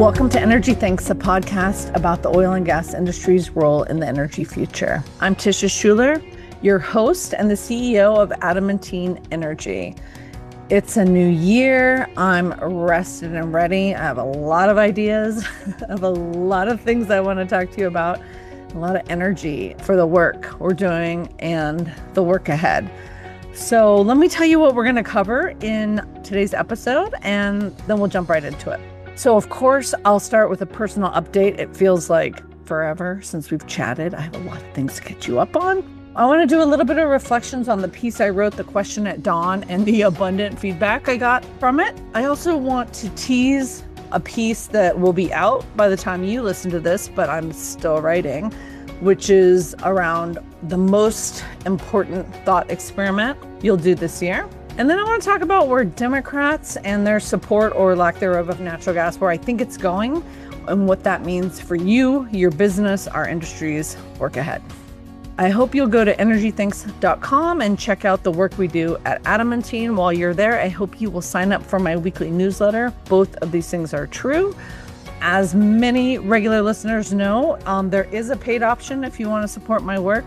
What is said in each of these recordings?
Welcome to Energy Thinks, a podcast about the oil and gas industry's role in the energy future. I'm Tisha Schuler, your host and the CEO of Adamantine Energy. It's a new year. I'm rested and ready. I have a lot of ideas. I have a lot of things I want to talk to you about, a lot of energy for the work we're doing and the work ahead. So let me tell you what we're going to cover in today's episode, and then we'll jump right into it. So of course, I'll start with a personal update. It feels like forever since we've chatted. I have a lot of things to catch you up on. I want to do a little bit of reflections on the piece I wrote, The Question at Dawn, and the abundant feedback I got from it. I also want to tease a piece that will be out by the time you listen to this, but I'm still writing, which is around the most important thought experiment you'll do this year. And then I want to talk about where Democrats and their support or lack thereof of natural gas, where I think it's going and what that means for you, your business, our industries, work ahead. I hope you'll go to energythinks.com and check out the work we do at Adamantine. While you're there, I hope you will sign up for my weekly newsletter. Both of these things are true. As many regular listeners know, there is a paid option if you want to support my work.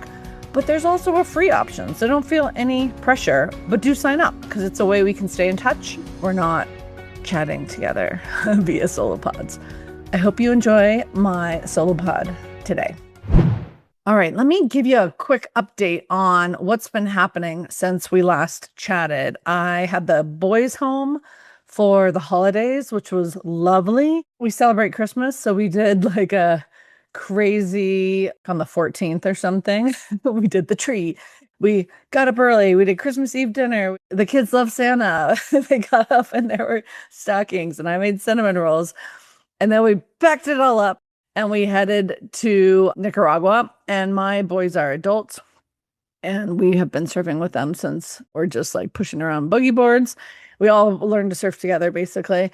But there's also a free option, so don't feel any pressure, but do sign up because it's a way we can stay in touch. We're not chatting together via solo pods. I hope you enjoy my solo pod today. All right, let me give you a quick update on what's been happening since we last chatted. I had the boys home for the holidays, which was lovely. We celebrate Christmas, so we did like a crazy on the 14th or something. We did the tree. We got up early. We did Christmas Eve dinner. The kids love Santa. They got up and there were stockings and I made cinnamon rolls. And then we packed it all up and we headed to Nicaragua. And my boys are adults and we have been surfing with them since we're just like pushing around boogie boards. We all learned to surf together basically.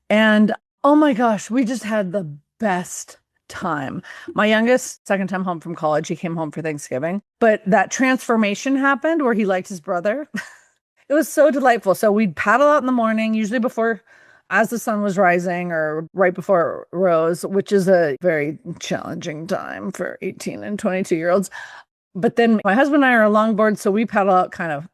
And oh my gosh, we just had the best time. My youngest, second time home from college, he came home for Thanksgiving, but that transformation happened where he liked his brother. It was so delightful. So we'd paddle out in the morning, usually before, as the sun was rising or right before it rose, which is a very challenging time for 18 and 22-year-olds. But then my husband and I are a longboard, so we paddle out kind of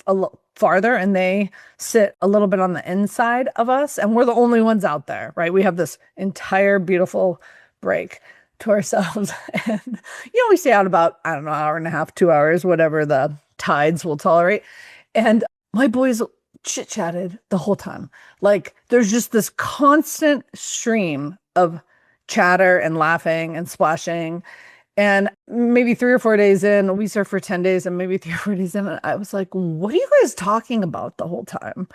a little farther and they sit a little bit on the inside of us. And we're the only ones out there, right? We have this entire beautiful break to ourselves. And, we stay out about, I don't know, hour and a half, 2 hours, whatever the tides will tolerate. And my boys chit-chatted the whole time. Like there's just this constant stream of chatter and laughing and splashing. And maybe 3 or 4 days in, we surfed for 10 days and maybe 3 or 4 days in, and I was like, what are you guys talking about the whole time?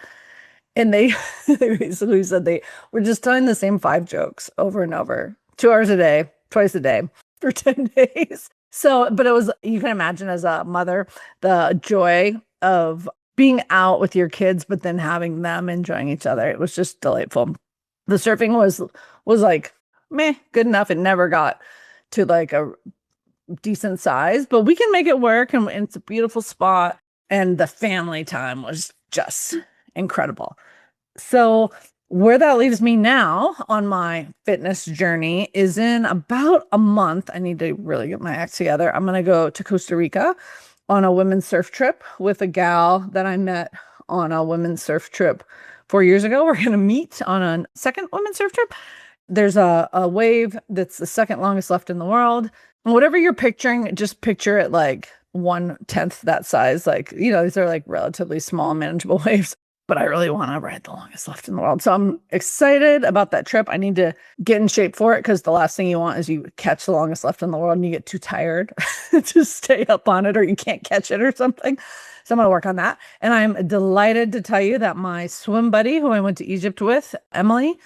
And they basically said they were just telling the same 5 jokes over and over. 2 hours a day, twice a day for 10 days. So, but it was, you can imagine as a mother, the joy of being out with your kids, but then having them enjoying each other. It was just delightful. The surfing was like, meh, good enough. It never got to like a decent size, but we can make it work. And it's a beautiful spot. And the family time was just incredible. So where that leaves me now on my fitness journey is in about a month. I need to really get my act together. I'm going to go to Costa Rica on a women's surf trip with a gal that I met on a women's surf trip 4 years ago. We're going to meet on a second women's surf trip. There's a wave that's the second longest left in the world. And whatever you're picturing, just picture it like 1/10 that size. Like, these are like relatively small, manageable waves. But I really want to ride the longest left in the world. So I'm excited about that trip. I need to get in shape for it because the last thing you want is you catch the longest left in the world and you get too tired to stay up on it or you can't catch it or something. So I'm going to work on that. And I'm delighted to tell you that my swim buddy who I went to Egypt with, Emily,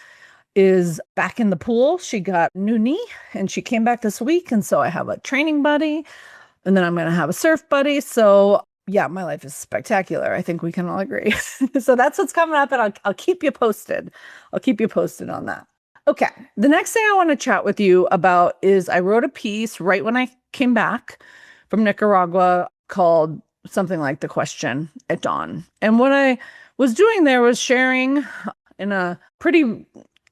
is back in the pool. She got a new knee and she came back this week. And so I have a training buddy and then I'm going to have a surf buddy. So yeah, my life is spectacular. I think we can all agree. So that's what's coming up, and I'll keep you posted. I'll keep you posted on that. Okay. The next thing I want to chat with you about is I wrote a piece right when I came back from Nicaragua called something like The Question at Dawn. And what I was doing there was sharing in a pretty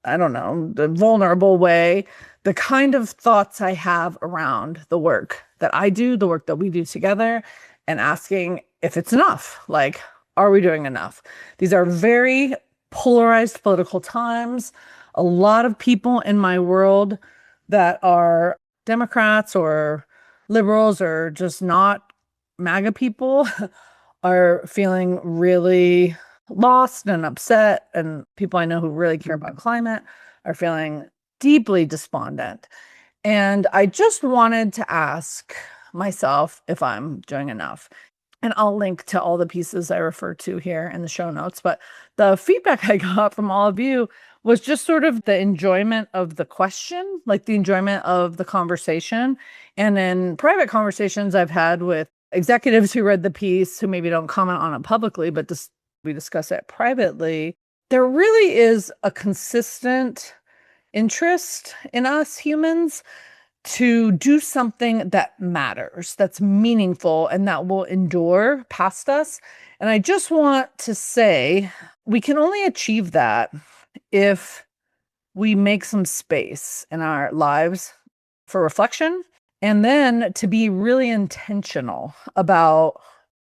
I don't know, the vulnerable way, the kind of thoughts I have around the work that I do, the work that we do together, and asking if it's enough. Like, are we doing enough? These are very polarized political times. A lot of people in my world that are Democrats or liberals or just not MAGA people are feeling really lost and upset. And people I know who really care about climate are feeling deeply despondent. And I just wanted to ask myself if I'm doing enough. And I'll link to all the pieces I refer to here in the show notes. But the feedback I got from all of you was just sort of the enjoyment of the question, like the enjoyment of the conversation. And in private conversations I've had with executives who read the piece, who maybe don't comment on it publicly, but we discuss it privately, there really is a consistent interest in us humans to do something that matters, that's meaningful, and that will endure past us. And I just want to say we can only achieve that if we make some space in our lives for reflection, and then to be really intentional about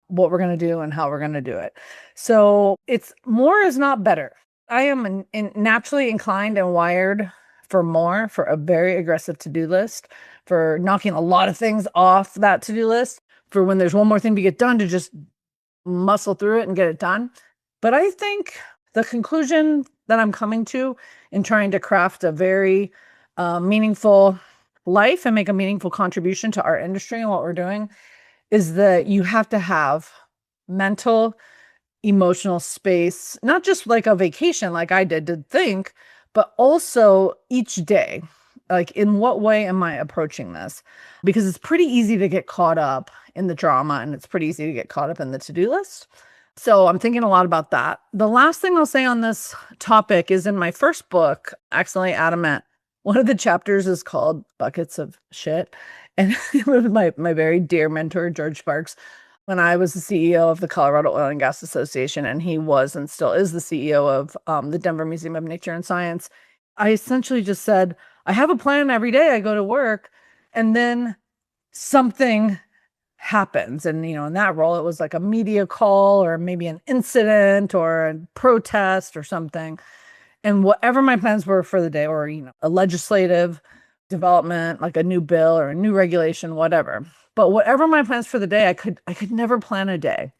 what we're going to do and how we're going to do it. So it's more is not better. I am naturally inclined and wired for more, for a very aggressive to-do list, for knocking a lot of things off that to-do list, for when there's one more thing to get done to just muscle through it and get it done. But I think the conclusion that I'm coming to in trying to craft a very meaningful life and make a meaningful contribution to our industry and what we're doing is that you have to have mental, emotional space, not just like a vacation like I did to think, but also each day. Like, in what way am I approaching this? Because it's pretty easy to get caught up in the drama, and it's pretty easy to get caught up in the to-do list. So I'm thinking a lot about that. The last thing I'll say on this topic is in my first book, Accidentally Adamant, one of the chapters is called Buckets of Shit. And my very dear mentor, George Sparks, when I was the CEO of the Colorado Oil and Gas Association, and he was and still is the CEO of the Denver Museum of Nature and Science, I essentially just said, I have a plan every day I go to work, and then something happens. And, in that role, it was like a media call or maybe an incident or a protest or something. And whatever my plans were for the day, or, a legislative development, like a new bill or a new regulation, whatever. But whatever my plans for the day, I could never plan a day.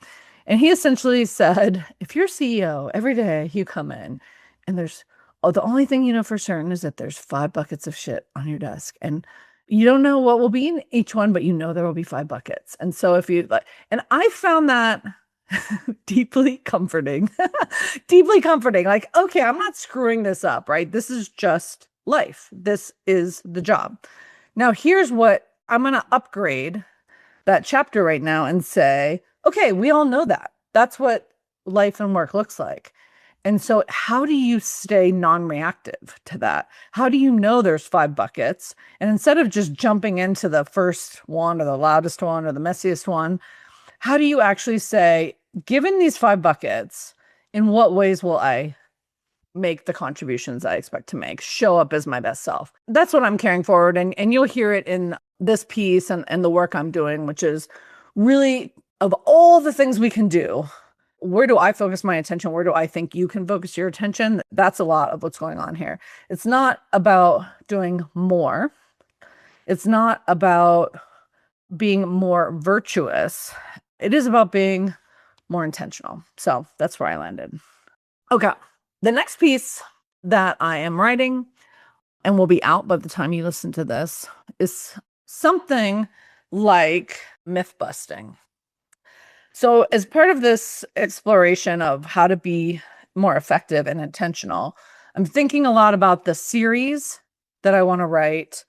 And he essentially said, if you're CEO, every day you come in and the only thing you know for certain is that there's 5 buckets of shit on your desk. And you don't know what will be in each one, but there will be 5 buckets. And so and I found that deeply comforting, deeply comforting. Like, okay, I'm not screwing this up, right? This is just life. This is the job. Now, here's what I'm going to upgrade that chapter right now and say, okay, we all know that. That's what life and work looks like. And so how do you stay non-reactive to that? How do you know there's 5 buckets? And instead of just jumping into the first one or the loudest one or the messiest one, how do you actually say, given these 5 buckets, in what ways will I make the contributions I expect to make, show up as my best self? That's what I'm carrying forward. And you'll hear it in this piece and the work I'm doing, which is really, of all the things we can do, where do I focus my attention? Where do I think you can focus your attention? That's a lot of what's going on here. It's not about doing more. It's not about being more virtuous. It is about being more intentional. So that's where I landed. Okay. The next piece that I am writing and will be out by the time you listen to this is something like myth busting. So as part of this exploration of how to be more effective and intentional, I'm thinking a lot about the series that I want to write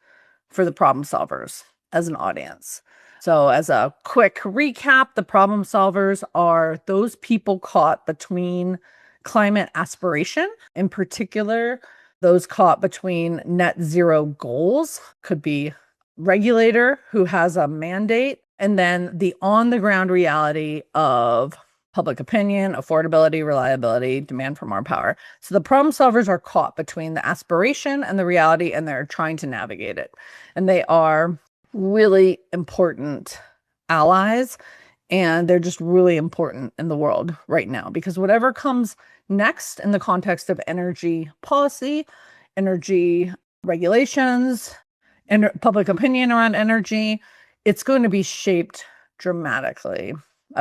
for the problem solvers as an audience. So as a quick recap, the problem solvers are those people caught between climate aspiration, in particular, those caught between net zero goals, could be regulator who has a mandate, and then the on the ground reality of public opinion, affordability, reliability, demand for more power. So the problem solvers are caught between the aspiration and the reality, and they're trying to navigate it. And they are really important allies, and they're just really important in the world right now, because whatever comes next in the context of energy policy, energy regulations, and public opinion around energy, it's going to be shaped dramatically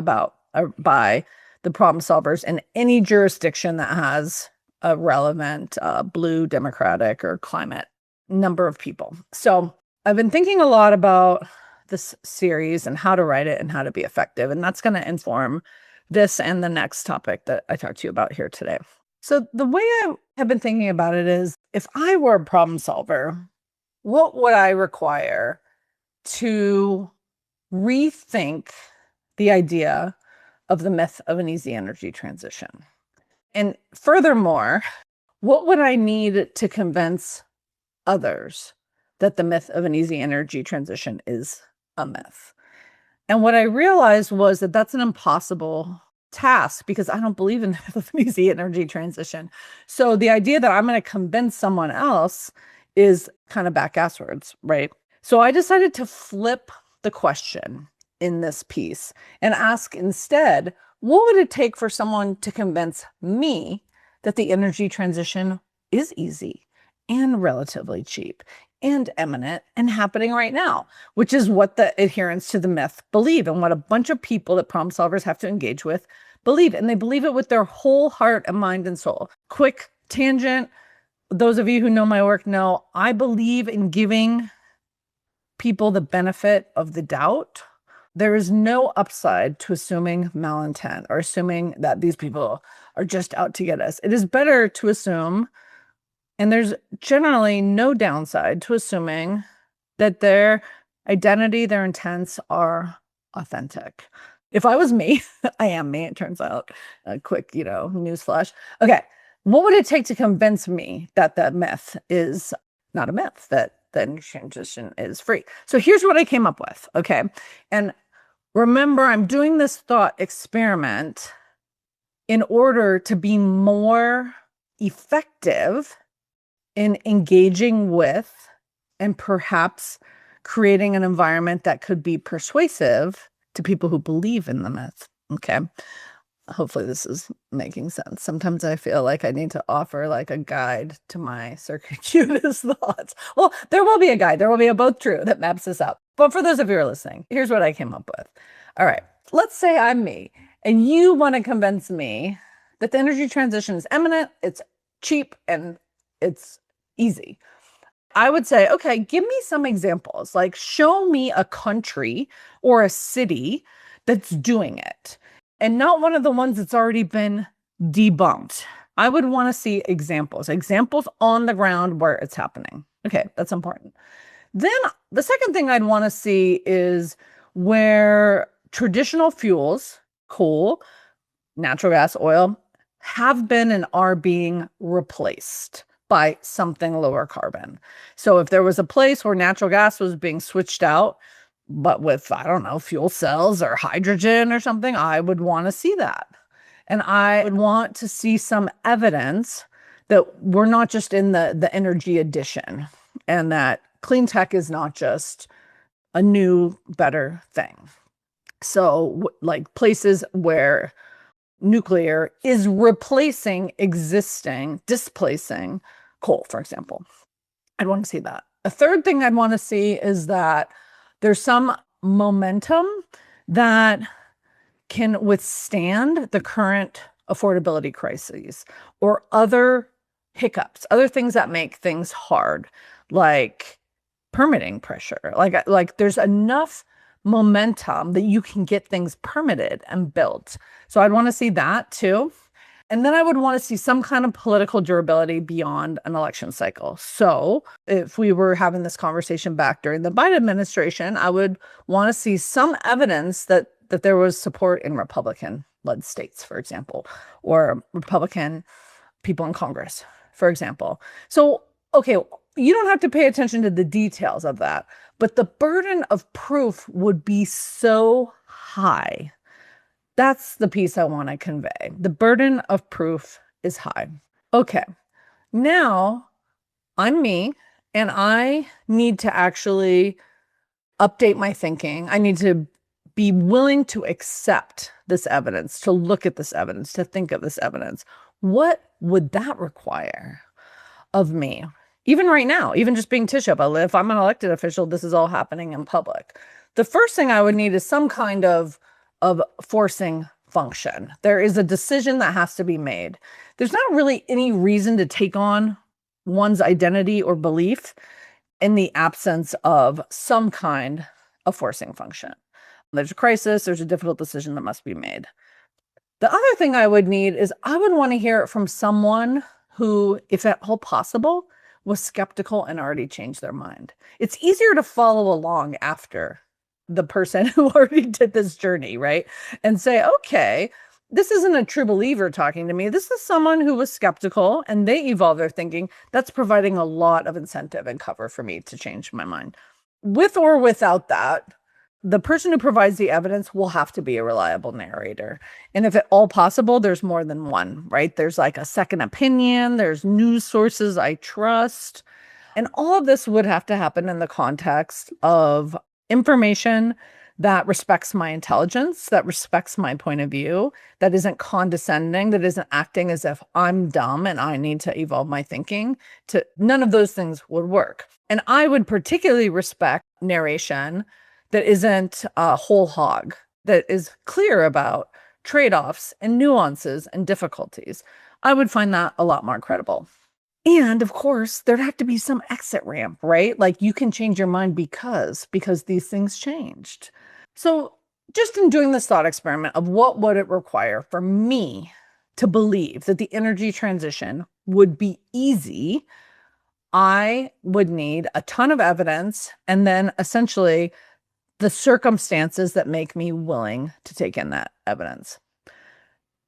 by the problem solvers in any jurisdiction that has a relevant blue, democratic, or climate number of people. So I've been thinking a lot about this series and how to write it and how to be effective. And that's going to inform this and the next topic that I talked to you about here today. So the way I have been thinking about it is, if I were a problem solver, what would I require to rethink the idea of the myth of an easy energy transition? And furthermore, what would I need to convince others that the myth of an easy energy transition is a myth? And what I realized was that that's an impossible task, because I don't believe in the myth of an easy energy transition. So the idea that I'm going to convince someone else is kind of back-asswards, right? So I decided to flip the question in this piece and ask instead, what would it take for someone to convince me that the energy transition is easy and relatively cheap and imminent and happening right now, which is what the adherents to the myth believe, and what a bunch of people that problem solvers have to engage with believe. And they believe it with their whole heart and mind and soul. Quick tangent. Those of you who know my work know I believe in giving people the benefit of the doubt. There is no upside to assuming malintent or assuming that these people are just out to get us. It is better to assume, and there's generally no downside to assuming, that their identity, their intents are authentic. If I was me, I am me, it turns out. A quick, newsflash. Okay, what would it take to convince me that the myth is not a myth, that the energy transition is free? So here's what I came up with, okay? And remember, I'm doing this thought experiment in order to be more effective in engaging with and perhaps creating an environment that could be persuasive to people who believe in the myth, okay? Hopefully this is making sense. Sometimes I feel like I need to offer like a guide to my circuitous thoughts. Well, there will be a guide. There will be a both true that maps this out. But for those of you who are listening, here's what I came up with. All right, let's say I'm me and you want to convince me that the energy transition is imminent, it's cheap, and it's easy. I would say, okay, give me some examples. Like, show me a country or a city that's doing it, and not one of the ones that's already been debunked. I would want to see examples on the ground where it's happening. Okay, that's important. Then the second thing I'd want to see is where traditional fuels, coal, natural gas, oil, have been and are being replaced by something lower carbon. So if there was a place where natural gas was being switched out, but with, I don't know, fuel cells or hydrogen or something, I would want to see that. And I would want to see some evidence that we're not just in the energy addition, and that clean tech is not just a new, better thing. So like places where nuclear is displacing coal, for example. I'd want to see that. A third thing I'd want to see is that there's some momentum that can withstand the current affordability crises or other hiccups, other things that make things hard, like permitting pressure. Like there's enough momentum that you can get things permitted and built. So I'd want to see that too. And then I would want to see some kind of political durability beyond an election cycle. So if we were having this conversation back during the Biden administration, I would want to see some evidence that there was support in Republican-led states, for example, or Republican people in Congress, for example. So, okay, you don't have to pay attention to the details of that, but the burden of proof would be so high That's the piece I want to convey. The burden of proof is high. Okay, now I'm me, and I need to actually update my thinking. I need to be willing to accept this evidence, to look at this evidence, to think of this evidence. What would that require of me? Even right now, even just being Tisha, if I'm an elected official, this is all happening in public. The first thing I would need is some kind of forcing function. There is a decision that has to be made. There's not really any reason to take on one's identity or belief in the absence of some kind of forcing function. There's a crisis, there's a difficult decision that must be made. The other thing I would need is I would want to hear it from someone who, if at all possible, was skeptical and already changed their mind. It's easier to follow along after the person who already did this journey, right? And say, okay, this isn't a true believer talking to me. This is someone who was skeptical and they evolved their thinking. That's providing a lot of incentive and cover for me to change my mind. With or without that, the person who provides the evidence will have to be a reliable narrator. And if at all possible, there's more than one, right? There's like a second opinion, there's news sources I trust. And all of this would have to happen in the context of information that respects my intelligence, that respects my point of view, that isn't condescending, that isn't acting as if I'm dumb and I need to evolve my thinking. None of those things would work. And I would particularly respect narration that isn't a whole hog, that is clear about trade-offs and nuances and difficulties. I would find that a lot more credible. And of course, there'd have to be some exit ramp, right? Like you can change your mind because these things changed. So just in doing this thought experiment of what would it require for me to believe that the energy transition would be easy, I would need a ton of evidence and then essentially the circumstances that make me willing to take in that evidence.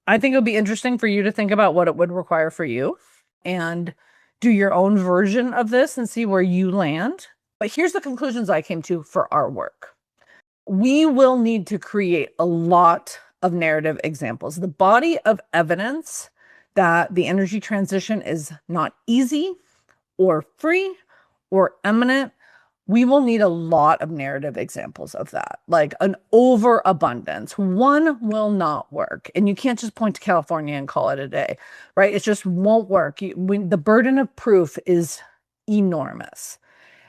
I think it would be interesting for you to think about what it would require for you and do your own version of this and see where you land. But here's the conclusions I came to for our work. We will need to create a lot of narrative examples. The body of evidence that the energy transition is not easy or free or imminent, we will need a lot of narrative examples of that, like an overabundance. One will not work. And you can't just point to California and call it a day, right? It just won't work. The burden of proof is enormous.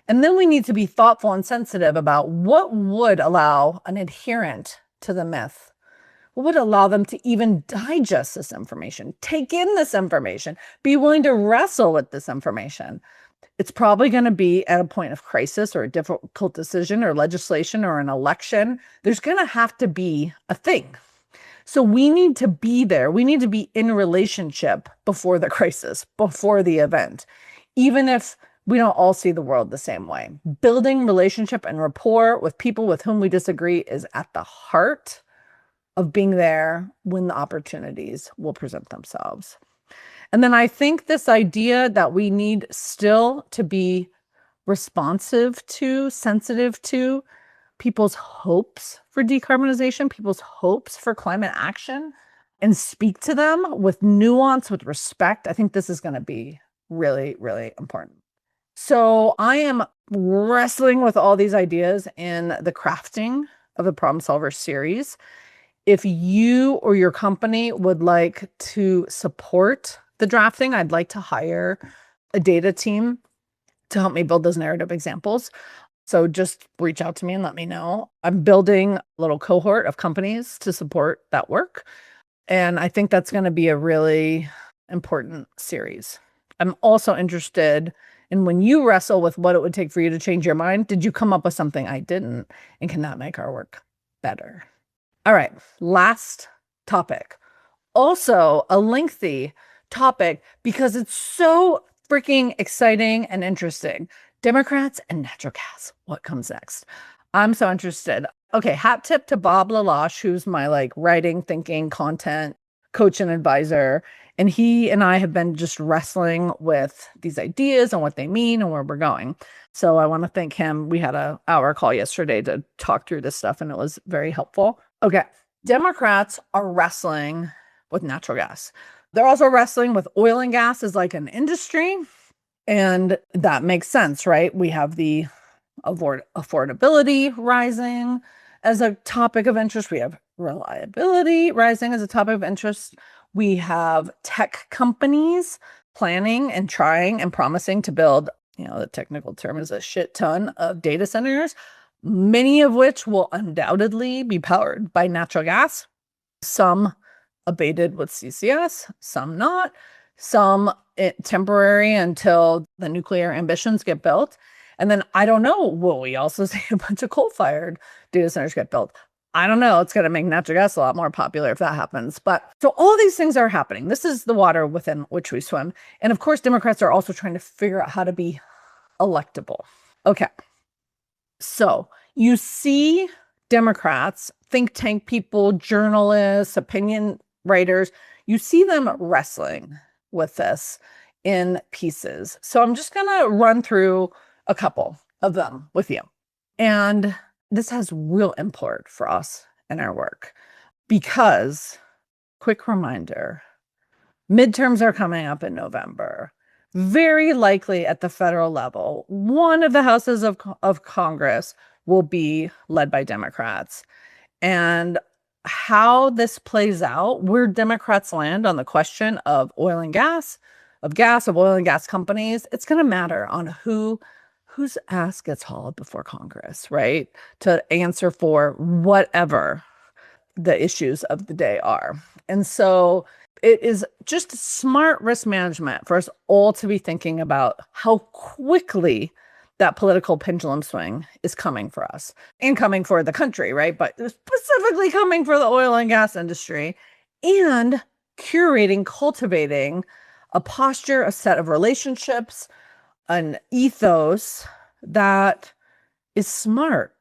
And then we need to be thoughtful and sensitive about what would allow an adherent to the myth. What would allow them to even digest this information, take in this information, be willing to wrestle with this information? It's probably going to be at a point of crisis or a difficult decision or legislation or an election. There's going to have to be a thing. So we need to be there. We need to be in relationship before the crisis, before the event, even if we don't all see the world the same way. Building relationship and rapport with people with whom we disagree is at the heart of being there when the opportunities will present themselves. And then I think this idea that we need still to be responsive to, sensitive to people's hopes for decarbonization, people's hopes for climate action, and speak to them with nuance, with respect. I think this is going to be really, really important. So I am wrestling with all these ideas in the crafting of the Problem Solver series. If you or your company would like to support the drafting, I'd like to hire a data team to help me build those narrative examples. So just reach out to me and let me know. I'm building a little cohort of companies to support that work. And I think that's going to be a really important series. I'm also interested in when you wrestle with what it would take for you to change your mind, did you come up with something I didn't? And can that make our work better? All right, last topic. Also a lengthy topic because it's so freaking exciting and interesting. Democrats and natural gas. What comes next? I'm so interested. Okay, hat tip to Bob Lalash, who's my writing, thinking, content coach and advisor. And he and I have been just wrestling with these ideas and what they mean and where we're going. So I want to thank him. We had an hour call yesterday to talk through this stuff and it was very helpful. Okay, Democrats are wrestling with natural gas. They're also wrestling with oil and gas as like an industry. And that makes sense, right? We have the affordability rising as a topic of interest. We have reliability rising as a topic of interest. We have tech companies planning and trying and promising to build, the technical term is a shit ton of data centers, many of which will undoubtedly be powered by natural gas. Some abated with CCS, some not, some temporary until the nuclear ambitions get built. And then I don't know, will we also see a bunch of coal-fired data centers get built? I don't know. It's going to make natural gas a lot more popular if that happens. But so all these things are happening. This is the water within which we swim. And of course, Democrats are also trying to figure out how to be electable. Okay. So you see Democrats, think tank people, journalists, opinion writers, you see them wrestling with this in pieces. So I'm just going to run through a couple of them with you. And this has real import for us and our work because, quick reminder, midterms are coming up in November. Very likely at the federal level, one of the houses of Congress will be led by Democrats. And how this plays out, where Democrats land on the question of oil and gas, of oil and gas companies, it's going to matter on whose ass gets hauled before Congress, right? To answer for whatever the issues of the day are. And so it is just smart risk management for us all to be thinking about how quickly that political pendulum swing is coming for us and coming for the country, right? But specifically coming for the oil and gas industry, and curating, cultivating a posture, a set of relationships, an ethos that is smart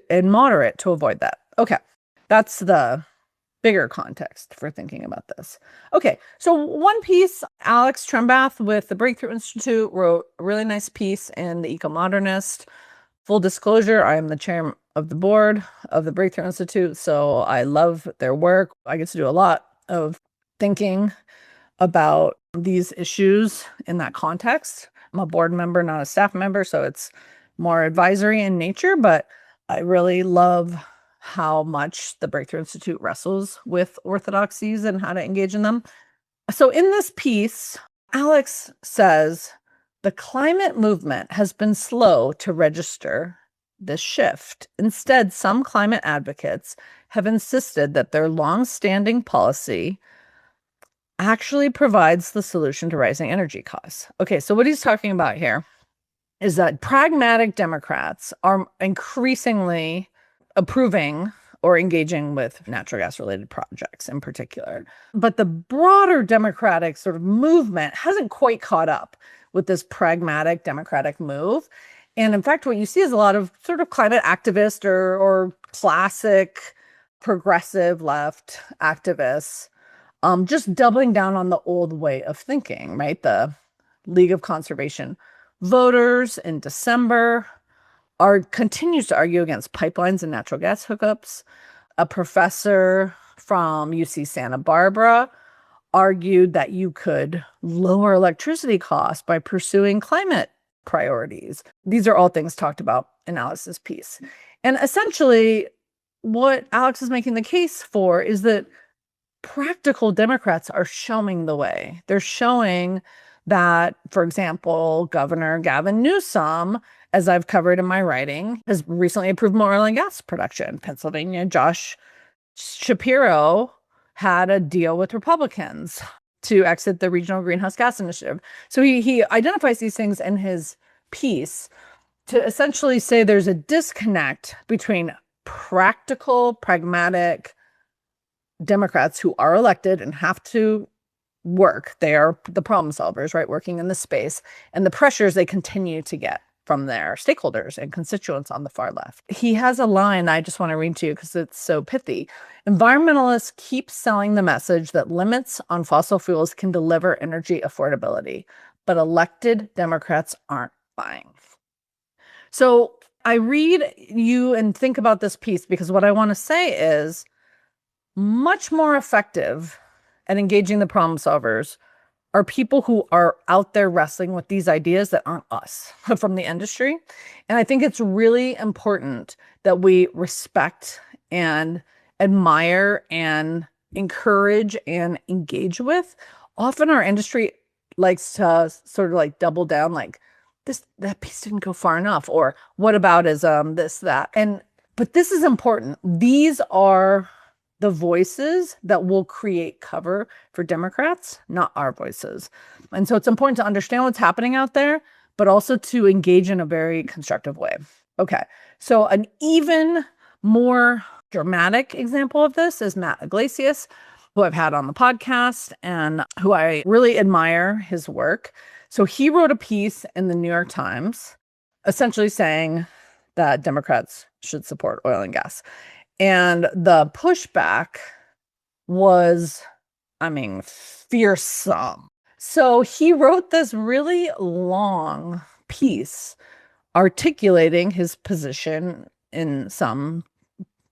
and moderate to avoid that. Okay, that's the bigger context for thinking about this. Okay, so one piece, Alex Trembath with the Breakthrough Institute wrote a really nice piece in the Eco-Modernist. Full disclosure, I am the chair of the board of the Breakthrough Institute, so I love their work. I get to do a lot of thinking about these issues in that context. I'm a board member, not a staff member, so it's more advisory in nature, but I really love how much the Breakthrough Institute wrestles with orthodoxies and how to engage in them. So in this piece, Alex says, the climate movement has been slow to register this shift. Instead, some climate advocates have insisted that their long-standing policy actually provides the solution to rising energy costs. Okay, so what he's talking about here is that pragmatic Democrats are increasingly approving or engaging with natural gas related projects in particular. But the broader Democratic sort of movement hasn't quite caught up with this pragmatic Democratic move. And in fact, what you see is a lot of sort of climate activists or classic progressive left activists just doubling down on the old way of thinking, right? The League of Conservation Voters in December continues to argue against pipelines and natural gas hookups. A professor from UC Santa Barbara argued that you could lower electricity costs by pursuing climate priorities. These are all things talked about in Alex's piece. And essentially, what Alex is making the case for is that practical Democrats are showing the way. They're showing that, for example, Governor Gavin Newsom, as I've covered in my writing, has recently approved more oil and gas production. Pennsylvania, Josh Shapiro had a deal with Republicans to exit the Regional Greenhouse Gas Initiative. So he identifies these things in his piece to essentially say there's a disconnect between practical, pragmatic Democrats who are elected and have to work. They are the problem solvers, right? Working in the space, and the pressures they continue to get from their stakeholders and constituents on the far left. He has a line I just want to read to you because it's so pithy. Environmentalists keep selling the message that limits on fossil fuels can deliver energy affordability, but elected Democrats aren't buying. So I read you and think about this piece because what I want to say is much more effective at engaging the problem solvers are people who are out there wrestling with these ideas that aren't us from the industry. And I think it's really important that we respect and admire and encourage and engage with. Often our industry likes to sort of like double down, like that piece didn't go far enough, or what about this, that. But this is important. These are the voices that will create cover for Democrats, not our voices. And so it's important to understand what's happening out there, but also to engage in a very constructive way. Okay, so an even more dramatic example of this is Matt Iglesias, who I've had on the podcast and who I really admire his work. So he wrote a piece in the New York Times essentially saying that Democrats should support oil and gas. And the pushback was, fearsome. So he wrote this really long piece articulating his position in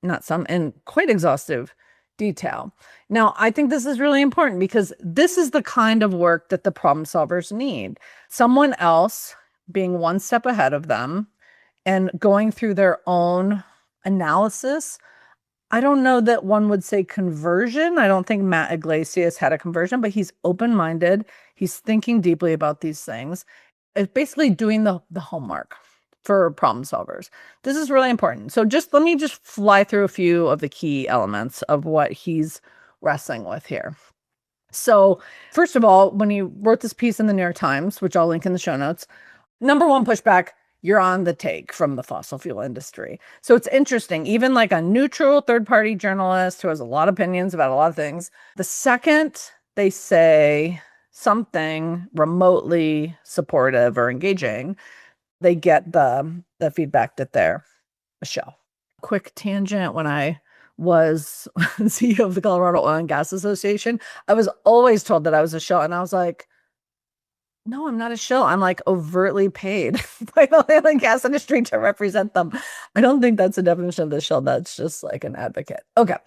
in quite exhaustive detail. Now, I think this is really important because this is the kind of work that the problem solvers need. Someone else being one step ahead of them and going through their own analysis. I don't know that one would say conversion. I don't think Matt Iglesias had a conversion, but he's open-minded. He's thinking deeply about these things. It's basically doing the homework for problem solvers. This is really important. So let me fly through a few of the key elements of what he's wrestling with here. So first of all, when he wrote this piece in the New York Times, which I'll link in the show notes, number one pushback, you're on the take from the fossil fuel industry. So it's interesting, even like a neutral third-party journalist who has a lot of opinions about a lot of things, the second they say something remotely supportive or engaging, they get the feedback that they're a shill. Quick tangent, when I was CEO of the Colorado Oil and Gas Association, I was always told that I was a shill, and I was like, no, I'm not a shill. I'm like overtly paid by the oil and gas industry to represent them. I don't think that's the definition of the shill. That's just like an advocate. Okay.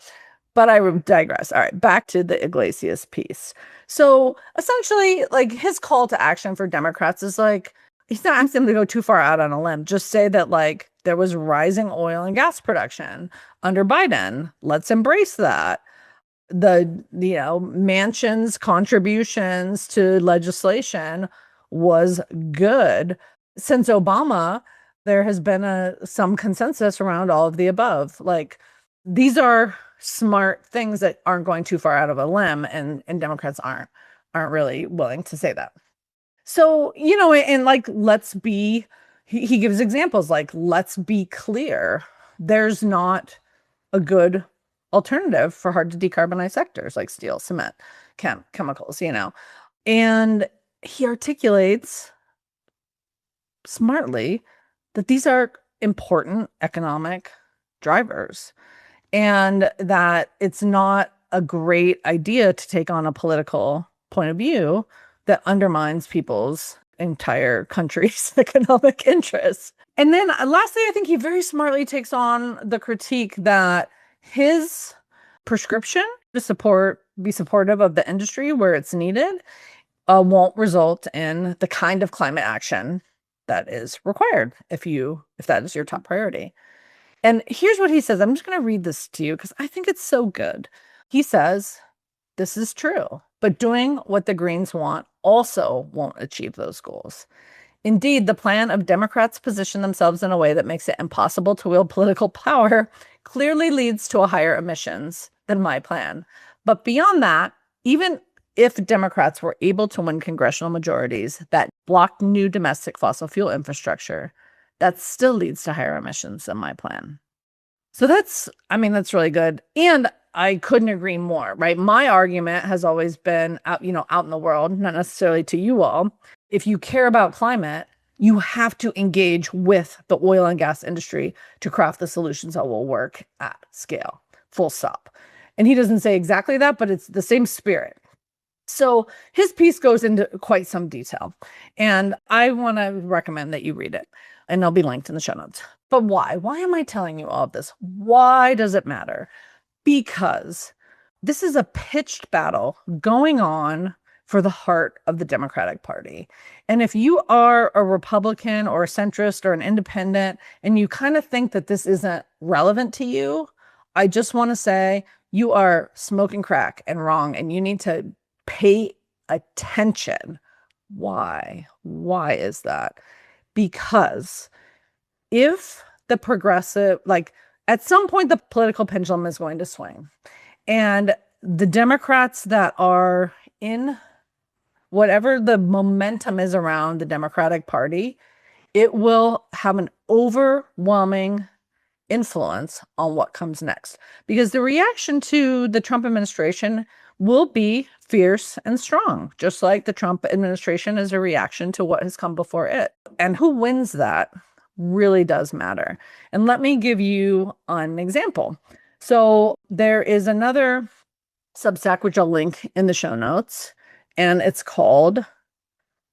But I digress. All right. Back to the Iglesias piece. So essentially, like, his call to action for Democrats is like, he's not asking them to go too far out on a limb. Just say that, like, there was rising oil and gas production under Biden. Let's embrace that. Manchin's contributions to legislation was good. Since Obama, there has been some consensus around all of the above. Like, these are smart things that aren't going too far out of a limb, and Democrats aren't really willing to say that. So, and like, he gives examples like, let's be clear, there's not a good alternative for hard to decarbonize sectors like steel, cement, chemicals, and he articulates smartly that these are important economic drivers and that it's not a great idea to take on a political point of view that undermines people's entire country's economic interests. And then lastly, I think he very smartly takes on the critique that his prescription to be supportive of the industry where it's needed won't result in the kind of climate action that is required if that is your top priority. And here's what he says. I'm just going to read this to you because I think it's so good. He says, this is true, but doing what the Greens want also won't achieve those goals. Indeed, the plan of Democrats position themselves in a way that makes it impossible to wield political power clearly leads to a higher emissions than my plan. But beyond that, even if Democrats were able to win congressional majorities that block new domestic fossil fuel infrastructure, that still leads to higher emissions than my plan. So that's really good. And I couldn't agree more, right? My argument has always been out in the world, not necessarily to you all. If you care about climate, you have to engage with the oil and gas industry to craft the solutions that will work at scale, full stop. And he doesn't say exactly that, but it's the same spirit. So his piece goes into quite some detail, and I want to recommend that you read it, and they'll be linked in the show notes. But why? Why am I telling you all of this? Why does it matter? Because This is a pitched battle going on for the heart of the Democratic Party. And if you are a Republican or a centrist or an independent and you kind of think that this isn't relevant to you, I just want to say you are smoking crack and wrong, and you need to pay attention. Why? Why is that? Because if the progressive, like at some point, the political pendulum is going to swing. And the Democrats that are in whatever the momentum is around the Democratic Party, it will have an overwhelming influence on what comes next. Because the reaction to the Trump administration will be fierce and strong, just like the Trump administration is a reaction to what has come before it. And who wins that really does matter. And let me give you an example. So there is another Substack, which I'll link in the show notes, and it's called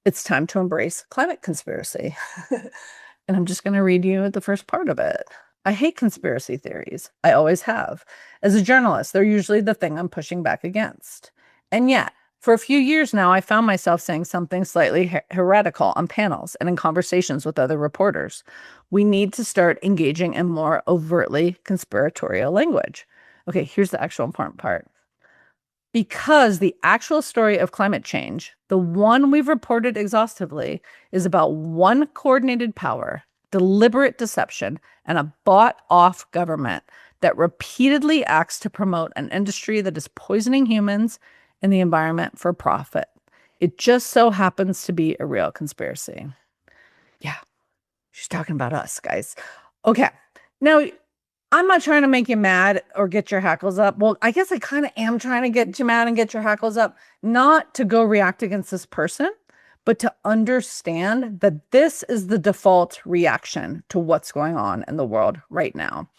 It's Time to Embrace Climate Conspiracy. And I'm just going to read you the first part of it. I hate conspiracy theories. I always have. As a journalist, they're usually the thing I'm pushing back against. And yet, for a few years now, I found myself saying something slightly heretical on panels and in conversations with other reporters. We need to start engaging in more overtly conspiratorial language. Okay, here's the actual important part. Because the actual story of climate change, the one we've reported exhaustively, is about one coordinated power, deliberate deception, and a bought-off government that repeatedly acts to promote an industry that is poisoning humans and the environment for profit. It just so happens to be a real conspiracy. Yeah, she's talking about us, guys. Okay, now I'm not trying to make you mad or get your hackles up. Well, I guess I kind of am trying to get you mad and get your hackles up, not to go react against this person, but to understand that this is the default reaction to what's going on in the world right now.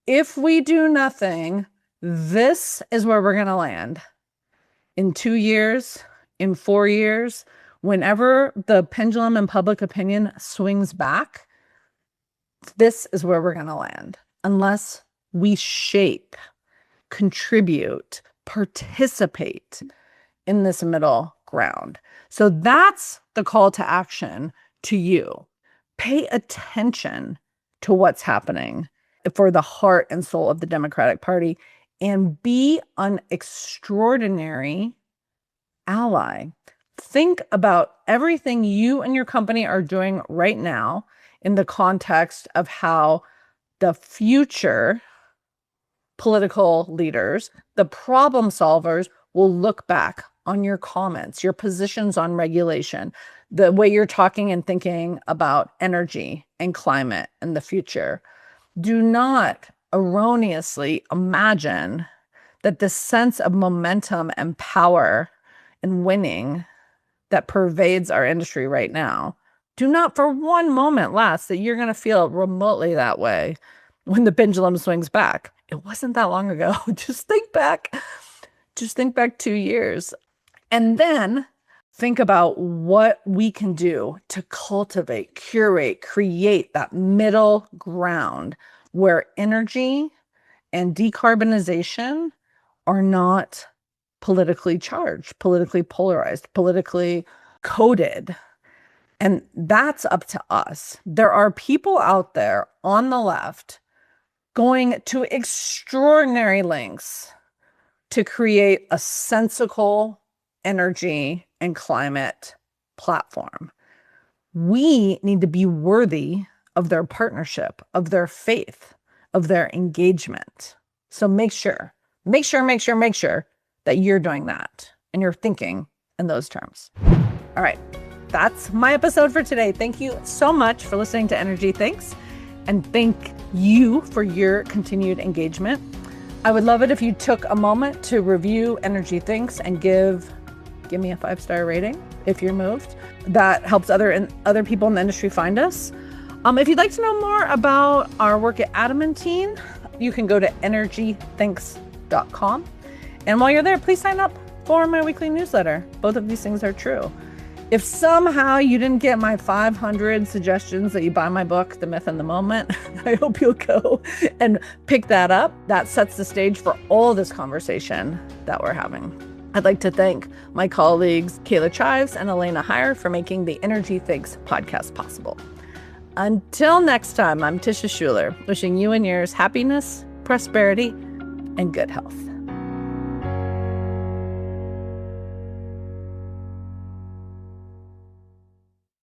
If we do nothing, this is where we're going to land. In 2 years, in 4 years, whenever the pendulum in public opinion swings back, this is where we're going to land. Unless we shape, contribute, participate in this middle ground. So that's the call to action to you. Pay attention to what's happening for the heart and soul of the Democratic Party and be an extraordinary ally. Think about everything you and your company are doing right now in the context of how the future political leaders, the problem solvers, will look back on your comments, your positions on regulation, the way you're talking and thinking about energy and climate and the future. Do not erroneously imagine that the sense of momentum and power and winning that pervades our industry right now, do not for one moment last that you're going to feel remotely that way when the pendulum swings back. It wasn't that long ago. Just think back 2 years. And then think about what we can do to cultivate, curate, create that middle ground where energy and decarbonization are not politically charged, politically polarized, politically coded. And that's up to us. There are people out there on the left going to extraordinary lengths to create a sensical energy and climate platform. We need to be worthy of their partnership, of their faith, of their engagement. So make sure that you're doing that and you're thinking in those terms. All right, that's my episode for today. Thank you so much for listening to Energy Thinks, and thank you for your continued engagement. I would love it if you took a moment to review Energy Thinks and give me a 5-star rating if you're moved. That helps other people in the industry find us. If you'd like to know more about our work at Adamantine, you can go to energythinks.com. And while you're there, please sign up for my weekly newsletter. Both of these things are true. If somehow you didn't get my 500 suggestions that you buy my book, The Myth and the Moment, I hope you'll go and pick that up. That sets the stage for all this conversation that we're having. I'd like to thank my colleagues, Kayla Chives and Elena Heyer, for making the Energy Fix podcast possible. Until next time, I'm Tisha Schuler, wishing you and yours happiness, prosperity, and good health.